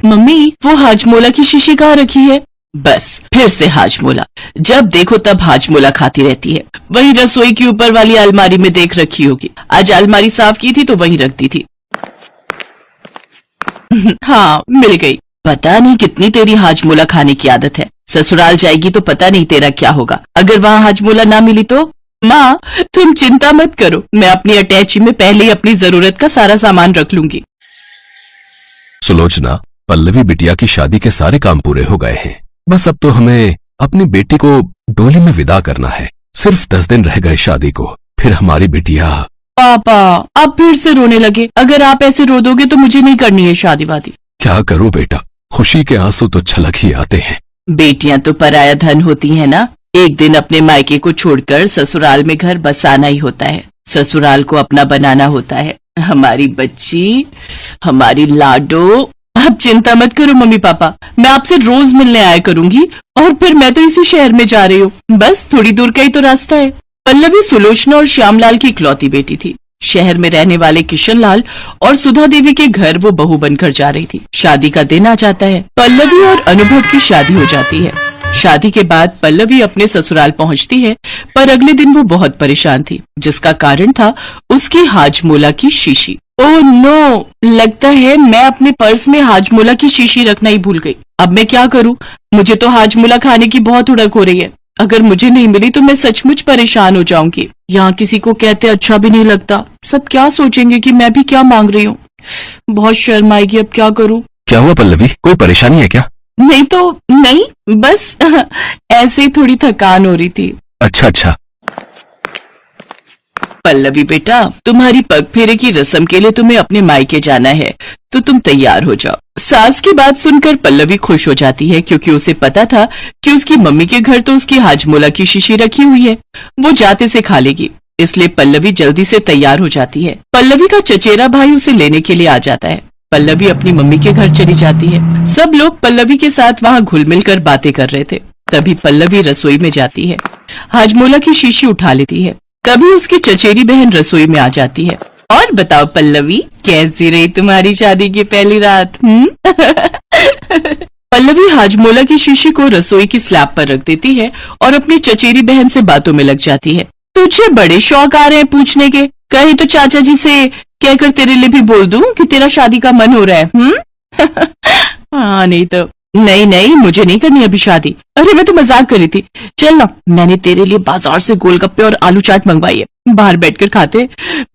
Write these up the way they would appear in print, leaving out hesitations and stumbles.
Mummy वो हाजमोला की शीशी कहाँ रखी है? बस फिर से हाजमोला, जब देखो तब हाजमोला खाती रहती है। वही रसोई की ऊपर वाली अलमारी में देख रखी होगी। आज अलमारी साफ की थी तो वहीं रख दी थी। हाँ मिल गई। पता नहीं कितनी तेरी हाजमोला खाने की आदत है। ससुराल जाएगी तो पता नहीं तेरा क्या होगा। अगर वहाँ हाजमोला ना मिली तो? माँ तुम चिंता मत करो, मैं अपनी अटैची में पहले ही अपनी जरूरत का सारा सामान रख लूंगी। सुलोचना, पल्लवी बिटिया की शादी के सारे काम पूरे हो गए हैं। बस अब तो हमें अपनी बेटी को डोली में विदा करना है। सिर्फ 10 दिन रह गए शादी को, फिर हमारी बिटिया। पापा आप फिर से रोने लगे। अगर आप ऐसे रो दोगे तो मुझे नहीं करनी है शादी वादी। क्या करूं बेटा, खुशी के आंसू तो छलक ही आते हैं। बेटियां तो पराया धन होती है ना। एक दिन अपने मायके को छोड़कर ससुराल में घर बसाना ही होता है, ससुराल को अपना बनाना होता है। हमारी बच्ची, हमारी लाडो। अब चिंता मत करो मम्मी पापा, मैं आपसे रोज मिलने आया करूंगी। और फिर मैं तो इसी शहर में जा रही हूँ, बस थोड़ी दूर का ही तो रास्ता है। पल्लवी सुलोचना और श्यामलाल की इकलौती बेटी थी। शहर में रहने वाले किशनलाल और सुधा देवी के घर वो बहू बनकर जा रही थी। शादी का दिन आ जाता है। पल्लवी और अनुभव की शादी हो जाती है। शादी के बाद पल्लवी अपने ससुराल पहुंचती है, पर अगले दिन वो बहुत परेशान थी, जिसका कारण था उसकी हाजमोला की शीशी। ओह नो, लगता है मैं अपने पर्स में हाजमोला की शीशी रखना ही भूल गई। अब मैं क्या करूं? मुझे तो हाजमोला खाने की बहुत उड़क हो रही है। अगर मुझे नहीं मिली तो मैं सचमुच परेशान हो जाऊंगी। यहाँ किसी को कहते अच्छा भी नहीं लगता। सब क्या सोचेंगे कि मैं भी क्या मांग रही हूँ। बहुत शर्म आएगी। अब क्या करूँ? क्या हुआ पल्लवी, कोई परेशानी है क्या? नहीं तो नहीं, बस ऐसे ही थोड़ी थकान हो रही थी। अच्छा। पल्लवी बेटा, तुम्हारी पग फेरे की रस्म के लिए तुम्हें अपने मायके जाना है, तो तुम तैयार हो जाओ। सास की बात सुनकर पल्लवी खुश हो जाती है, क्योंकि उसे पता था कि उसकी मम्मी के घर तो उसकी हाजमोला की शीशी रखी हुई है, वो जाते से खा लेगी। इसलिए पल्लवी जल्दी से तैयार हो जाती है। पल्लवी का चचेरा भाई उसे लेने के लिए आ जाता है। पल्लवी अपनी मम्मी के घर चली जाती है। सब लोग पल्लवी के साथ वहाँ घुल मिल कर बातें कर रहे थे। तभी पल्लवी रसोई में जाती है, हाजमोला की शीशी उठा लेती है। तभी उसकी चचेरी बहन रसोई में आ जाती है। और बताओ पल्लवी, कैसी रही तुम्हारी शादी की पहली रात? पल्लवी हाजमोला की शीशी को रसोई की स्लैब पर रख देती है और अपनी चचेरी बहन से बातों में लग जाती है। तुझे बड़े शौक आ रहे हैं पूछने के, कहीं तो चाचा जी से कहकर तेरे लिए भी बोल दूं कि तेरा शादी का मन हो रहा है। हाँ नहीं तो। नहीं, मुझे नहीं करनी अभी शादी। अरे मैं तो मजाक कर रही थी। चल ना, मैंने तेरे लिए बाजार से गोलगप्पे और आलू चाट मंगवाई है, बाहर बैठकर खाते,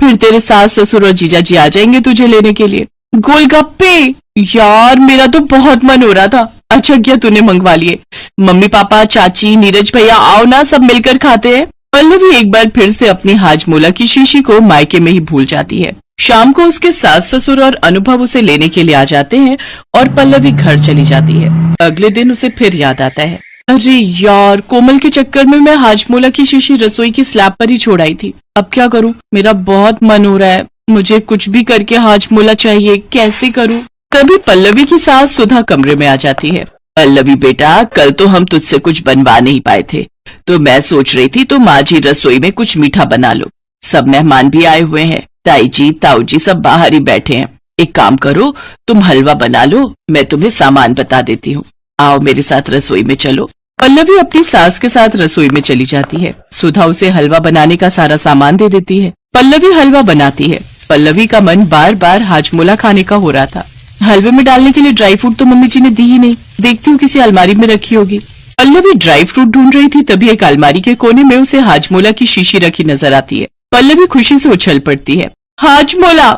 फिर तेरे सास ससुर और जीजा जी आ जाएंगे तुझे लेने के लिए। गोलगप्पे? यार मेरा तो बहुत मन हो रहा था। अच्छा किया तूने मंगवा लिए। मम्मी पापा, चाची, नीरज भैया आओ ना, सब मिलकर खाते हैं। पल्लवी एक बार फिर से अपनी हाजमोला की शीशी को मायके में ही भूल जाती है। शाम को उसके सास ससुर और अनुभव उसे लेने के लिए आ जाते हैं और पल्लवी घर चली जाती है। अगले दिन उसे फिर याद आता है, अरे यार, कोमल के चक्कर में मैं हाजमोला की शीशी रसोई की स्लैब पर ही छोड़ आई थी। अब क्या करूं? मेरा बहुत मन हो रहा है, मुझे कुछ भी करके हाजमोला चाहिए, कैसे करूं? तभी पल्लवी की सास सुधा कमरे में आ जाती है। पल्लवी बेटा, कल तो हम तुझसे कुछ बनवा नहीं पाए थे, तो मैं सोच रही थी तुम आज ही रसोई में कुछ मीठा बना लो। सब मेहमान भी आए हुए हैं, ताई जी, ताऊ जी सब बाहर ही बैठे हैं। एक काम करो, तुम हलवा बना लो, मैं तुम्हें सामान बता देती हूँ। आओ मेरे साथ रसोई में चलो। पल्लवी अपनी सास के साथ रसोई में चली जाती है। सुधा उसे हलवा बनाने का सारा सामान दे देती है। पल्लवी हलवा बनाती है। पल्लवी का मन बार बार हाजमोला खाने का हो रहा था। हलवे में डालने के लिए ड्राई फ्रूट तो मम्मी जी ने दी ही नहीं, देखती हूँ किसी अलमारी में रखी होगी। पल्लवी ड्राई फ्रूट ढूंढ रही थी, तभी एक अलमारी के कोने में उसे हाजमोला की शीशी रखी नजर आती है। पल्लवी खुशी से उछल पड़ती है। हाजमोला!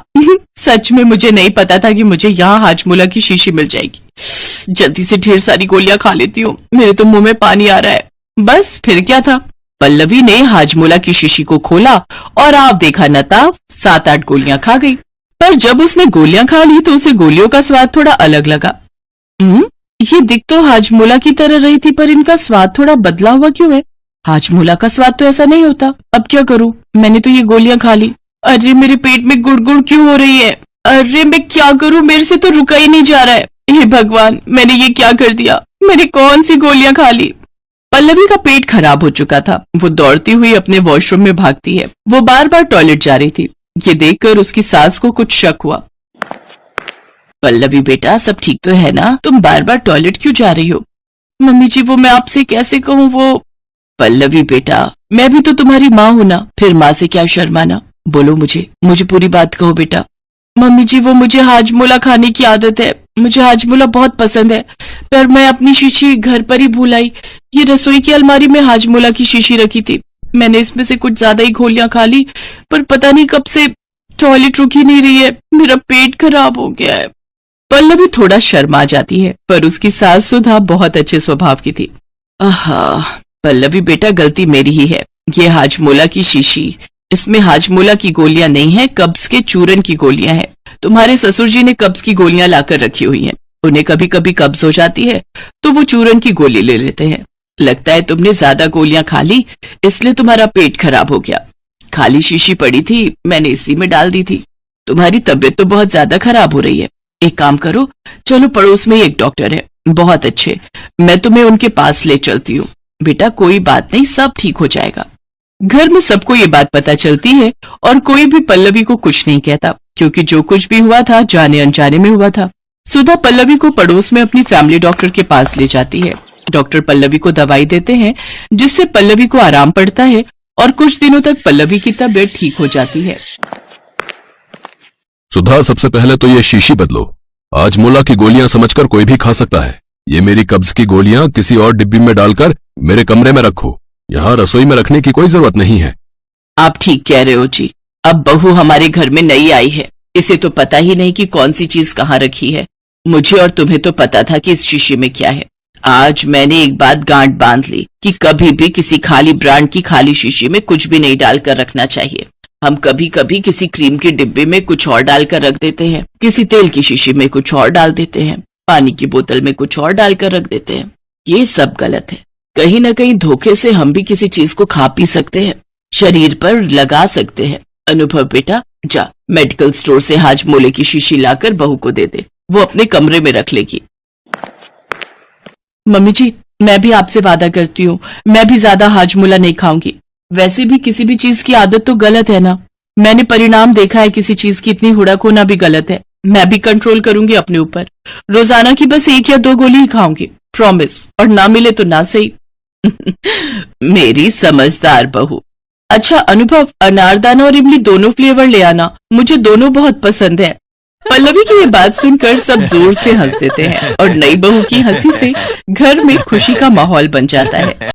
सच में मुझे नहीं पता था कि मुझे यहाँ हाजमोला की शीशी मिल जाएगी। जल्दी से ढेर सारी गोलियां खा लेती हूँ, मेरे तो मुंह में पानी आ रहा है। बस फिर क्या था, पल्लवी ने हाजमोला की शीशी को खोला और आप देखा नताब 7-8 गोलियां खा गई। पर जब उसने गोलियां खा ली तो उसे गोलियों का स्वाद थोड़ा अलग लगा। ये दिख तो हाजमोला की तरह रही थी, पर इनका स्वाद थोड़ा बदला हुआ क्यों है? हाजमोला का स्वाद तो ऐसा नहीं होता। अब क्या करूं? मैंने तो ये गोलियां खा ली। अरे मेरे पेट में गुड़गुड़ क्यों हो रही है? अरे मैं क्या करूं, मेरे से तो रुका ही नहीं जा रहा है। हे भगवान, मैंने ये क्या कर दिया? मैंने कौन सी गोलियां खा ली? पल्लवी का पेट खराब हो चुका था। वो दौड़ती हुई अपने वॉशरूम में भागती है। वो बार बार टॉयलेट जा रही थी। ये देखकर उसकी सास को कुछ शक हुआ। पल्लवी बेटा, सब ठीक तो है ना? तुम बार बार टॉयलेट क्यों जा रही हो? मम्मी जी, वो मैं आपसे कैसे कहूँ वो। पल्लवी बेटा, मैं भी तो तुम्हारी माँ हूं ना, फिर माँ से क्या शर्माना। बोलो, मुझे पूरी बात कहो बेटा। मम्मी जी, वो मुझे हाजमोला खाने की आदत है, मुझे हाजमोला बहुत पसंद है, पर मैं अपनी शीशी घर पर ही भूल आई। ये रसोई की अलमारी में हाजमोला की शीशी रखी थी, मैंने इसमें से कुछ ज्यादा ही गोलियां खा ली, पर पता नहीं कब से टॉयलेट रुक ही नहीं रही है, मेरा पेट खराब हो गया है। पल्लवी थोड़ा शर्मा जाती है, पर उसकी सास सुधा बहुत अच्छे स्वभाव की थी। आहा, पल्लवी बेटा, गलती मेरी ही है। ये हाजमोला की शीशी, इसमें हाजमोला की गोलियां नहीं है, कब्ज के चूरन की गोलियां हैं। तुम्हारे ससुर जी ने कब्ज की गोलियां लाकर रखी हुई हैं, उन्हें कभी कभी कब्ज हो जाती है तो वो चूरन की गोली ले लेते हैं। लगता है तुमने ज्यादा गोलियां खा ली, इसलिए तुम्हारा पेट खराब हो गया। खाली शीशी पड़ी थी, मैंने इसी में डाल दी थी। तुम्हारी तबीयत तो बहुत ज्यादा खराब हो रही है, एक काम करो, चलो पड़ोस में ही एक डॉक्टर है, बहुत अच्छे, मैं तुम्हें उनके पास ले चलती हूँ। बेटा, कोई बात नहीं, सब ठीक हो जाएगा। घर में सबको ये बात पता चलती है और कोई भी पल्लवी को कुछ नहीं कहता, क्योंकि जो कुछ भी हुआ था जाने अनजाने में हुआ था। सुधा पल्लवी को पड़ोस में अपनी फैमिली डॉक्टर के पास ले जाती है। डॉक्टर पल्लवी को दवाई देते हैं, जिससे पल्लवी को आराम पड़ता है और कुछ दिनों तक पल्लवी की तबीयत ठीक हो जाती है। सुधा, सबसे पहले तो ये शीशी बदलो। हाजमोला की गोलियां समझकर कोई भी खा सकता है। ये मेरी कब्ज की गोलियां किसी और डिब्बी में डालकर मेरे कमरे में रखो, यहाँ रसोई में रखने की कोई जरूरत नहीं है। आप ठीक कह रहे हो जी, अब बहू हमारे घर में नई आई है, इसे तो पता ही नहीं कि कौन सी चीज कहाँ रखी है। मुझे और तुम्हें तो पता था कि इस शीशी में क्या है। आज मैंने एक बात गांठ बांध ली कि कभी भी किसी खाली ब्रांड की खाली शीशी में कुछ भी नहीं डालकर रखना चाहिए। हम कभी कभी किसी क्रीम के डिब्बे में कुछ और डालकर रख देते हैं, किसी तेल की शीशी में कुछ और डाल देते हैं, पानी की बोतल में कुछ और डालकर रख देते हैं। ये सब गलत है। कहीं न कहीं धोखे से हम भी किसी चीज को खा पी सकते हैं, शरीर पर लगा सकते हैं। अनुभव बेटा, जा मेडिकल स्टोर से हाजमोले की शीशी लाकर बहू को दे दे, वो अपने कमरे में रख लेगी। मम्मी जी, मैं भी आपसे वादा करती हूँ, मैं भी ज्यादा हाजमोला नहीं खाऊंगी। वैसे भी किसी भी चीज की आदत तो गलत है ना। मैंने परिणाम देखा है, किसी चीज की इतनी हुड़क होना भी गलत है। मैं भी कंट्रोल करूंगी अपने ऊपर, रोजाना की बस 1 या 2 गोली ही खाऊंगी, प्रॉमिस, और ना मिले तो ना सही। मेरी समझदार बहू। अच्छा अनुभव, अनारदाना और इमली दोनों फ्लेवर ले आना, मुझे दोनों बहुत पसंद है। पल्लवी की ये बात सुनकर सब जोर से हंस देते हैं और नई बहू की हंसी से घर में खुशी का माहौल बन जाता है।